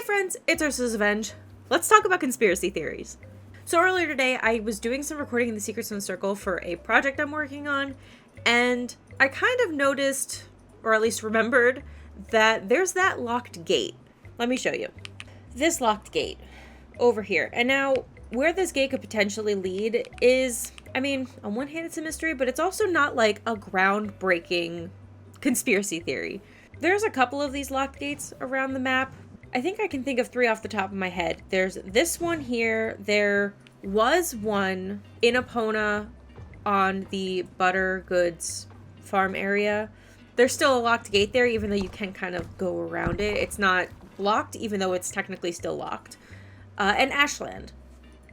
friends, it's UrsulasRevenge. Let's talk about conspiracy theories. So earlier today, I was doing some recording in the Secret Stone Circle for a project I'm working on, and I kind of noticed, or at least remembered, that there's that locked gate. Let me show you. This locked gate over here. And now, where this gate could potentially lead is, I mean, on one hand it's a mystery, but it's also not like a groundbreaking conspiracy theory. There's a couple of these locked gates around the map. I think I can think of 3 off the top of my head. There's this one here. There was one in Epona on the butter goods farm area. There's still a locked gate there, even though you can kind of go around it. It's not locked, even though it's technically still locked. And Ashland,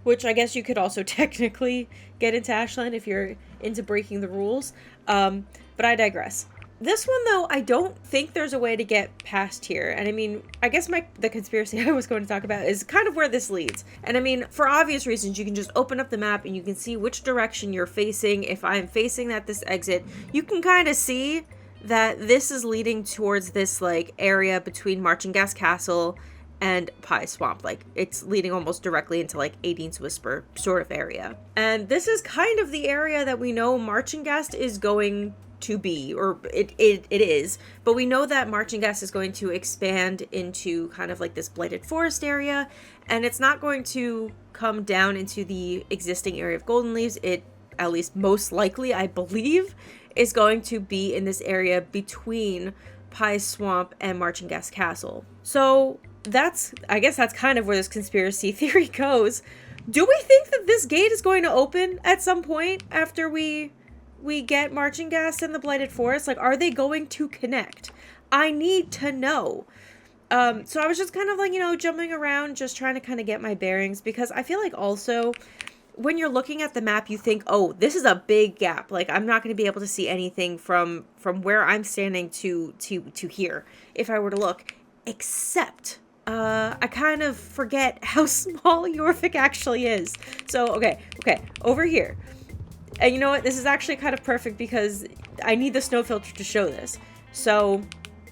which I guess you could also technically get into Ashland if you're into breaking the rules. But I digress. This one, though, I don't think there's a way to get past here. And I mean, I guess the conspiracy I was going to talk about is kind of where this leads. And I mean, for obvious reasons, you can just open up the map and you can see which direction you're facing. If I'm facing this exit, you can kind of see that this is leading towards this, like, area between Marchenghast Castle and Pie Swamp. Like, it's leading almost directly into, like, Aideen's Whisper sort of area. And this is kind of the area that we know Marchenghast is going to be, or it is, but we know that Marchengast is going to expand into kind of like this blighted forest area, and it's not going to come down into the existing area of Golden Leaves. It, at least most likely, I believe, is going to be in this area between Pie Swamp and Marchengast Castle. So I guess that's kind of where this conspiracy theory goes. Do we think that this gate is going to open at some point after we get Marchengast and the Blighted Forest? Like, are they going to connect? I need to know. So I was just kind of like, jumping around, just trying to kind of get my bearings, because I feel like also when you're looking at the map, you think, oh, this is a big gap. Like, I'm not going to be able to see anything from where I'm standing to here if I were to look, except I kind of forget how small Yorvik actually is. So, okay, over here. And you know what? This is actually kind of perfect because I need the snow filter to show this. So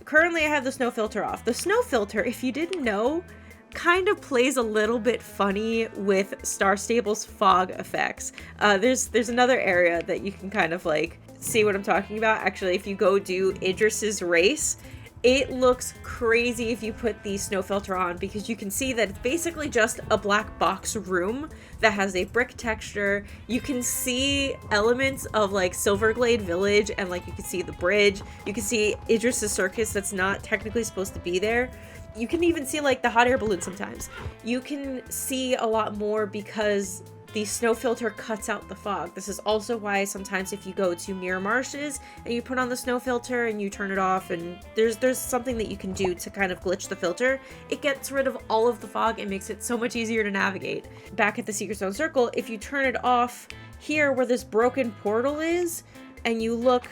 currently I have the snow filter off. The snow filter, if you didn't know, kind of plays a little bit funny with Star Stable's fog effects. There's another area that you can kind of like see what I'm talking about. Actually, if you go do Idris's race, it looks crazy if you put the snow filter on, because you can see that it's basically just a black box room that has a brick texture. You can see elements of like Silverglade Village, and like you can see the bridge. You can see Idris's circus that's not technically supposed to be there. You can even see like the hot air balloon sometimes. You can see a lot more because the snow filter cuts out the fog. This is also why sometimes if you go to Mirror Marshes and you put on the snow filter and you turn it off, and there's something that you can do to kind of glitch the filter, it gets rid of all of the fog and makes it so much easier to navigate. Back at the Secret Stone Circle, if you turn it off here where this broken portal is, and you look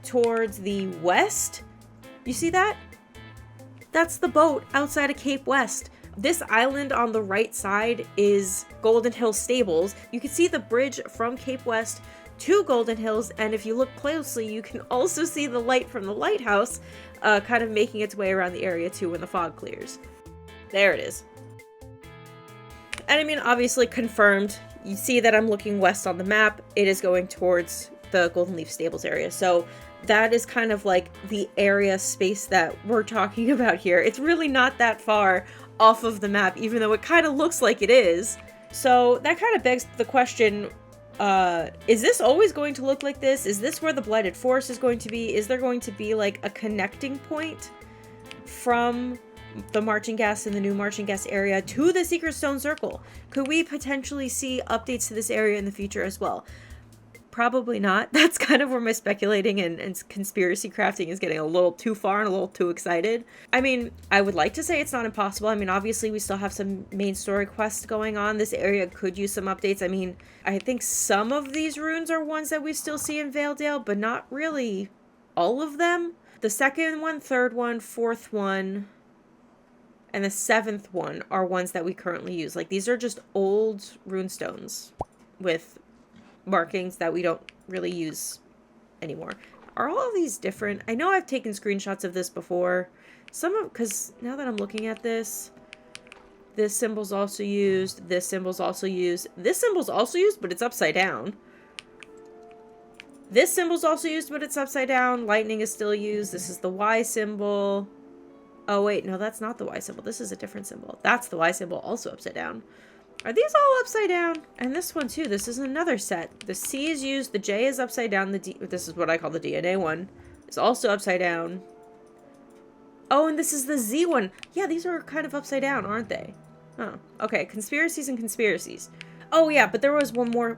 towards the west, you see that? That's the boat outside of Cape West. This island on the right side is Golden Hills Stables. You can see the bridge from Cape West to Golden Hills, and if you look closely, you can also see the light from the lighthouse kind of making its way around the area too when the fog clears. There it is. And I mean, obviously confirmed. You see that I'm looking west on the map. It is going towards the Golden Leaf Stables area. So that is kind of like the area space that we're talking about here. It's really not that far off of the map, even though it kind of looks like it is. So that kind of begs the question, is this always going to look like this? Is this where the Blighted Forest is going to be? Is there going to be like a connecting point from the Marchengast and the new Marchengast area to the Secret Stone Circle? Could we potentially see updates to this area in the future as well? Probably not. That's kind of where my speculating and conspiracy crafting is getting a little too far and a little too excited. I mean, I would like to say it's not impossible. I mean, obviously we still have some main story quests going on. This area could use some updates. I mean, I think some of these runes are ones that we still see in Valedale, but not really all of them. The second one, third one, fourth one, and the 7th one are ones that we currently use. Like, these are just old runestones with markings that we don't really use anymore. Are all of these different? I know I've taken screenshots of this before. Because now that I'm looking at this, This symbol's also used. This symbol's also used. This symbol's also used, but it's upside down. This symbol's also used, but it's upside down. Lightning is still used. This is the Y symbol. Oh, wait. No, that's not the Y symbol. This is a different symbol. That's the Y symbol, also upside down. Are these all upside down? And this one, too. This is another set. The C is used. The J is upside down. The D... This is what I call the DNA one. It's also upside down. Oh, and this is the Z one. Yeah, these are kind of upside down, aren't they? Oh, okay. Conspiracies and conspiracies. Oh, yeah, but there was one more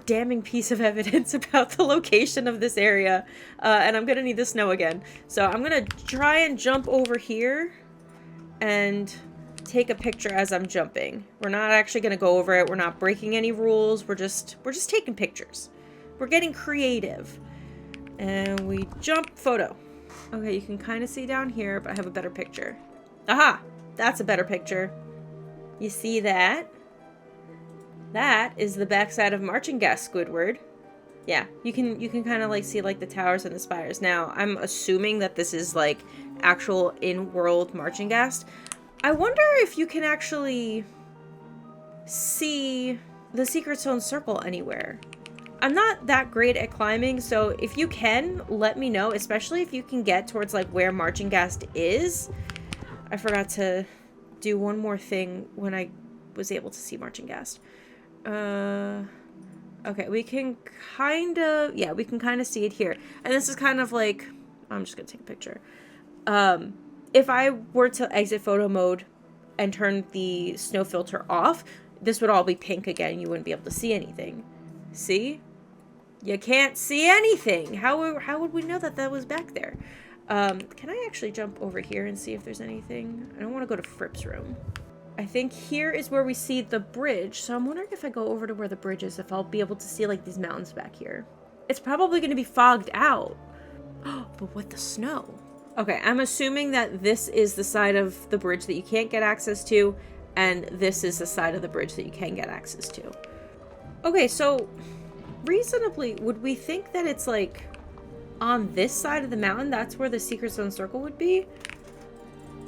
damning piece of evidence about the location of this area. And I'm gonna need the snow again. So I'm gonna try and jump over here and take a picture as I'm jumping. We're not actually gonna go over it. We're not breaking any rules. We're just taking pictures. We're getting creative. And we jump photo. Okay, you can kind of see down here, but I have a better picture. Aha! That's a better picture. You see that? That is the backside of Marchenghast, Squidward. Yeah, you can kind of like see like the towers and the spires. Now, I'm assuming that this is like actual in-world Marchenghast. I wonder if you can actually see the Secret Stone Circle anywhere. I'm not that great at climbing, so if you can, let me know, especially if you can get towards like where Marchenghast is. I forgot to do one more thing when I was able to see Marchenghast. Okay, we can kind of, yeah, we can kind of see it here. And this is kind of like, I'm just gonna take a picture. If I were to exit photo mode and turn the snow filter off, this would all be pink again. You wouldn't be able to see anything. See? You can't see anything. How would we know that that was back there? Can I actually jump over here and see if there's anything? I don't want to go to Fripp's room. I think here is where we see the bridge. So I'm wondering if I go over to where the bridge is, if I'll be able to see like these mountains back here. It's probably going to be fogged out. But with the snow. Okay, I'm assuming that this is the side of the bridge that you can't get access to, and this is the side of the bridge that you can get access to. Okay, so reasonably, would we think that it's like on this side of the mountain? That's where the Secret Stone Circle would be?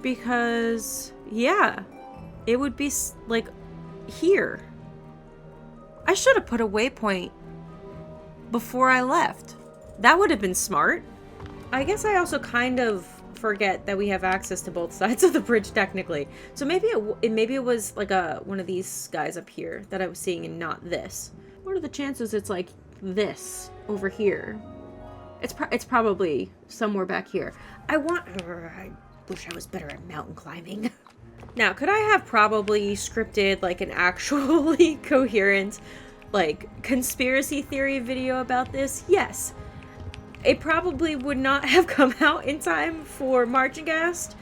Because, yeah, it would be like here. I should have put a waypoint before I left. That would have been smart. I guess I also kind of forget that we have access to both sides of the bridge technically. So maybe it was like one of these guys up here that I was seeing and not this. What are the chances it's like this over here? It's probably somewhere back here. I wish I was better at mountain climbing. Now, could I have probably scripted like an actually coherent like conspiracy theory video about this? Yes. It probably would not have come out in time for Marchengast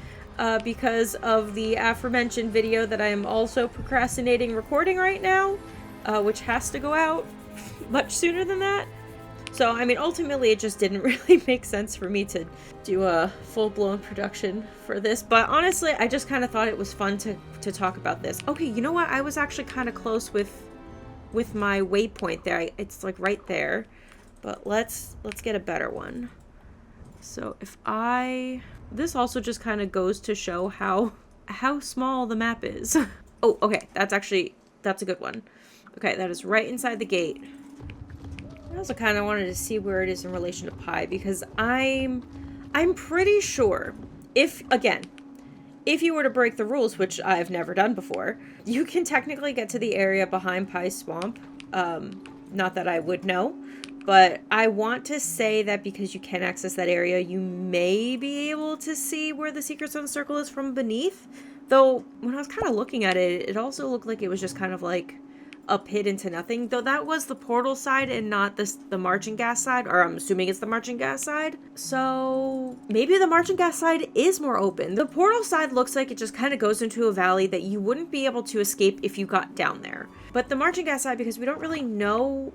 because of the aforementioned video that I am also procrastinating recording right now, which has to go out much sooner than that. So, I mean, ultimately it just didn't really make sense for me to do a full-blown production for this. But honestly, I just kind of thought it was fun to talk about this. Okay, you know what? I was actually kind of close with my waypoint there. It's like right there. But let's get a better one. So if this also just kind of goes to show how small the map is. Oh, okay. That's a good one. Okay, that is right inside the gate. I also kind of wanted to see where it is in relation to pi because I'm pretty sure if you were to break the rules, which I've never done before, you can technically get to the area behind Pie's Swamp. Not that I would know. But I want to say that because you can access that area, you may be able to see where the Secret Stone Circle is from beneath. Though, when I was kind of looking at it, it also looked like it was just kind of like a pit into nothing. Though that was the portal side and not the Marchengast side. Or I'm assuming it's the Marchengast side. So, maybe the Marchengast side is more open. The portal side looks like it just kind of goes into a valley that you wouldn't be able to escape if you got down there. But the Marchengast side, because we don't really know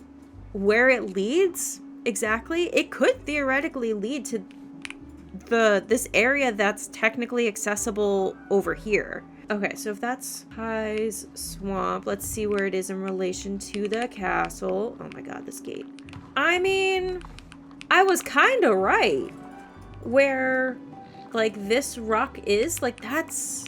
where it leads exactly, it could theoretically lead to this area that's technically accessible over here. Okay, so if that's Pie's Swamp, let's see where it is in relation to the castle. Oh my god, this gate. I mean, I was kind of right. Where like this rock is, like that's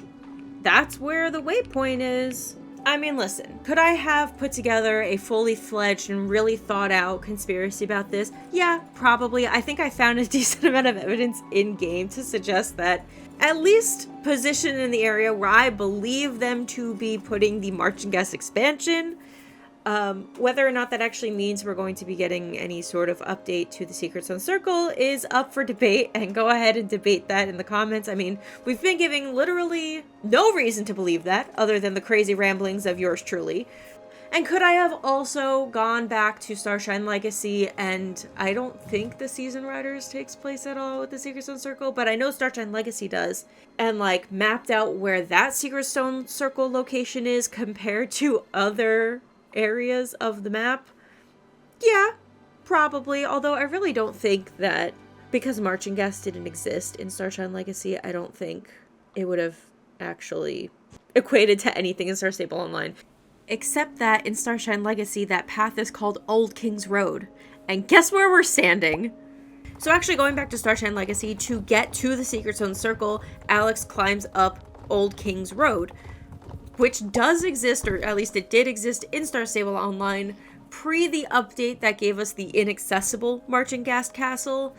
that's where the waypoint is. I mean, listen, could I have put together a fully fledged and really thought out conspiracy about this? Yeah, probably. I think I found a decent amount of evidence in game to suggest that at least positioned in the area where I believe them to be putting the Marchengast expansion. Whether or not that actually means we're going to be getting any sort of update to the Secret Zone Circle is up for debate, and go ahead and debate that in the comments. I mean, we've been giving literally no reason to believe that, other than the crazy ramblings of yours truly. And could I have also gone back to Starshine Legacy, and I don't think the Season Riders takes place at all with the Secret Stone Circle, but I know Starshine Legacy does, and like mapped out where that Secret Stone Circle location is compared to other areas of the map? Yeah, probably. Although I really don't think that, because Marchengast didn't exist in Starshine Legacy, I don't think it would have actually equated to anything in Star Stable Online. Except that in Starshine Legacy, that path is called Old King's Road. And guess where we're standing? So actually going back to Starshine Legacy, to get to the Secret Zone Circle, Alex climbs up Old King's Road, which does exist, or at least it did exist in Star Stable Online pre the update that gave us the inaccessible Marchengast Castle,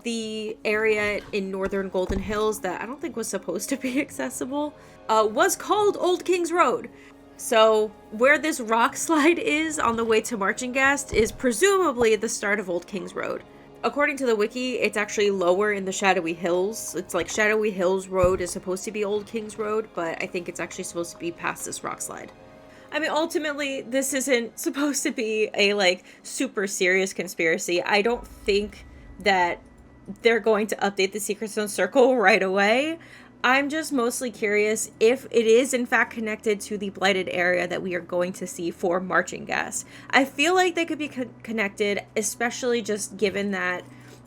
the area in northern Golden Hills that I don't think was supposed to be accessible, was called Old King's Road. So where this rock slide is on the way to Marchengast is presumably the start of Old King's Road. According to the wiki, it's actually lower in the Shadowy Hills. It's like Shadowy Hills Road is supposed to be Old King's Road, but I think it's actually supposed to be past this rock slide. I mean, ultimately, this isn't supposed to be a, like, super serious conspiracy. I don't think that they're going to update the Secret Zone Circle right away. I'm just mostly curious if it is in fact connected to the blighted area that we are going to see for Marchengast. I feel like they could be connected, especially just given that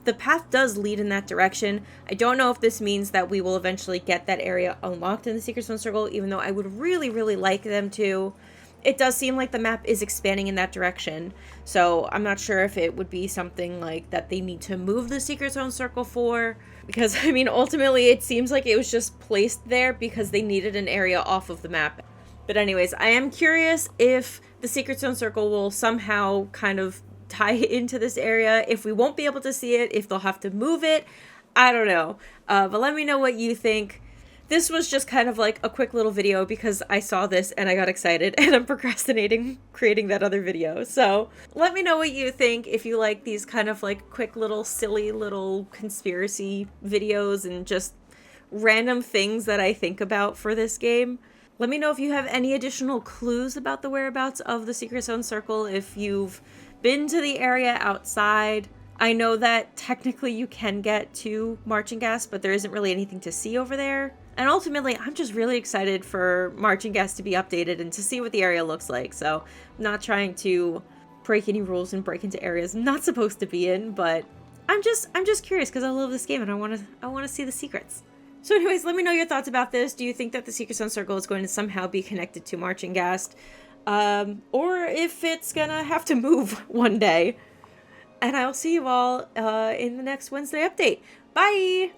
the path does lead in that direction. I don't know if this means that we will eventually get that area unlocked in the Secret Zone Circle, even though I would really, really like them to. It does seem like the map is expanding in that direction, so I'm not sure if it would be something like that they need to move the Secret Zone Circle for, because, I mean, ultimately it seems like it was just placed there because they needed an area off of the map. But anyways, I am curious if the Secret Zone Circle will somehow kind of tie into this area, if we won't be able to see it, if they'll have to move it, I don't know. But let me know what you think. This was just kind of like a quick little video because I saw this and I got excited and I'm procrastinating creating that other video. So let me know what you think, if you like these kind of like quick little silly little conspiracy videos and just random things that I think about for this game. Let me know if you have any additional clues about the whereabouts of the Secret Zone Circle, if you've been to the area outside. I know that technically you can get to Marchengast, but there isn't really anything to see over there. And ultimately, I'm just really excited for Marchengast to be updated and to see what the area looks like. So I'm not trying to break any rules and break into areas I'm not supposed to be in, but I'm just curious because I love this game and I want to see the secrets. So anyways, let me know your thoughts about this. Do you think that the Secret Zone Circle is going to somehow be connected to Marchengast? Or if it's gonna have to move one day? And I'll see you all in the next Wednesday update. Bye!